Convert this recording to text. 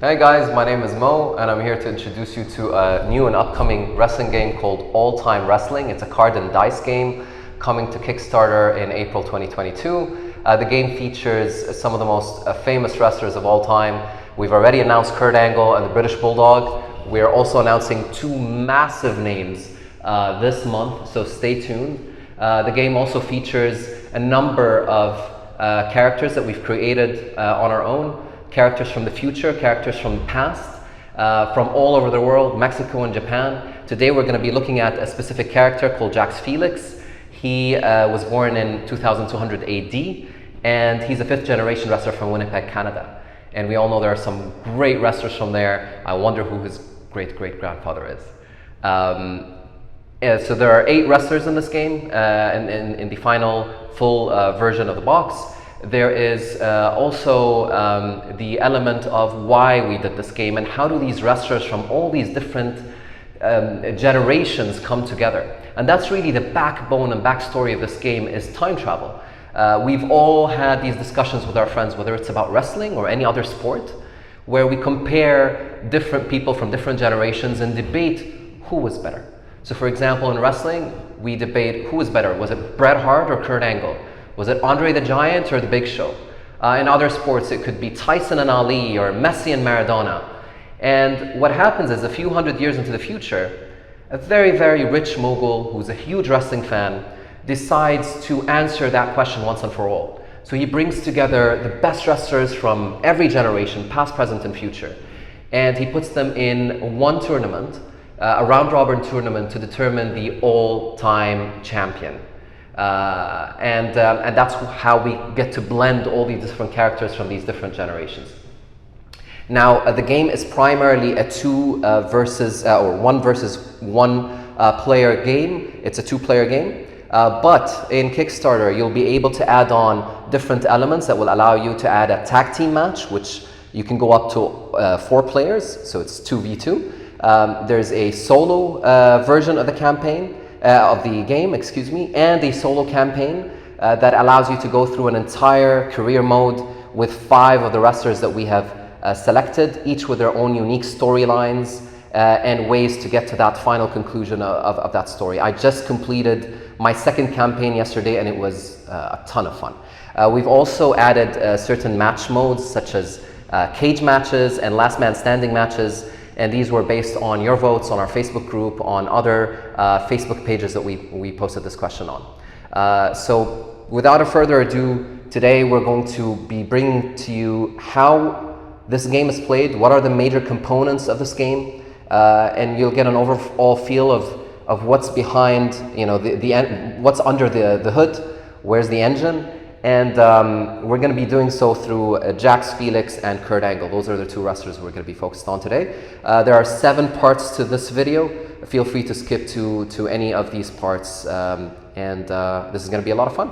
Hey guys, my name is Mo and I'm here to introduce you to a new and upcoming wrestling game called All Time Wrestling. It's a card and dice game coming to Kickstarter in April 2022. The game features some of the most famous wrestlers of all time. We've already announced Kurt Angle and the British Bulldog. We are also announcing two massive names this month, so stay tuned. The game also features a number of characters that we've created on our own. Characters from the future, characters from the past, from all over the world, Mexico and Japan. Today we're going to be looking at a specific character called Jax Felix. He was born in 2200 AD, and he's a fifth generation wrestler from Winnipeg, Canada. And we all know there are some great wrestlers from there. I wonder who his great-great-grandfather is. So there are 8 wrestlers in this game, in the final full version of the box. There is also the element of why we did this game and how do these wrestlers from all these different generations come together. And that's really the backbone and backstory of this game is time travel. We've all had these discussions with our friends, whether it's about wrestling or any other sport, where we compare different people from different generations and debate who was better. So for example, in wrestling, we debate who was better. Was it Bret Hart or Kurt Angle? Was it Andre the Giant or the Big Show? In other sports, it could be Tyson and Ali or Messi and Maradona. And what happens is a few hundred years into the future, a very, very rich mogul who's a huge wrestling fan decides to answer that question once and for all. So he brings together the best wrestlers from every generation, past, present, and future. And he puts them in one tournament, a round-robin tournament to determine the all-time champion. And that's how we get to blend all these different characters from these different generations. Now, the game is primarily a one versus one player game. It's a 2-player game. But in Kickstarter, you'll be able to add on different elements that will allow you to add a tag team match, which you can go up to 4 players, so it's 2v2. There's a solo version of the campaign, of the game, and a solo campaign that allows you to go through an entire career mode with 5 of the wrestlers that we have selected, each with their own unique storylines and ways to get to that final conclusion of that story. I just completed my 2nd campaign yesterday and it was a ton of fun. We've also added certain match modes such as cage matches and last man standing matches. And these were based on your votes on our Facebook group, on other Facebook pages that we posted this question on. So without further ado, today we're going to be bringing to you how this game is played, what are the major components of this game, and you'll get an overall feel of what's behind, what's under the hood, where's the engine. And we're going to be doing so through Jax Felix and Kurt Angle. Those are the 2 wrestlers we're going to be focused on today. There are 7 parts to this video. Feel free to skip to any of these parts, and this is going to be a lot of fun.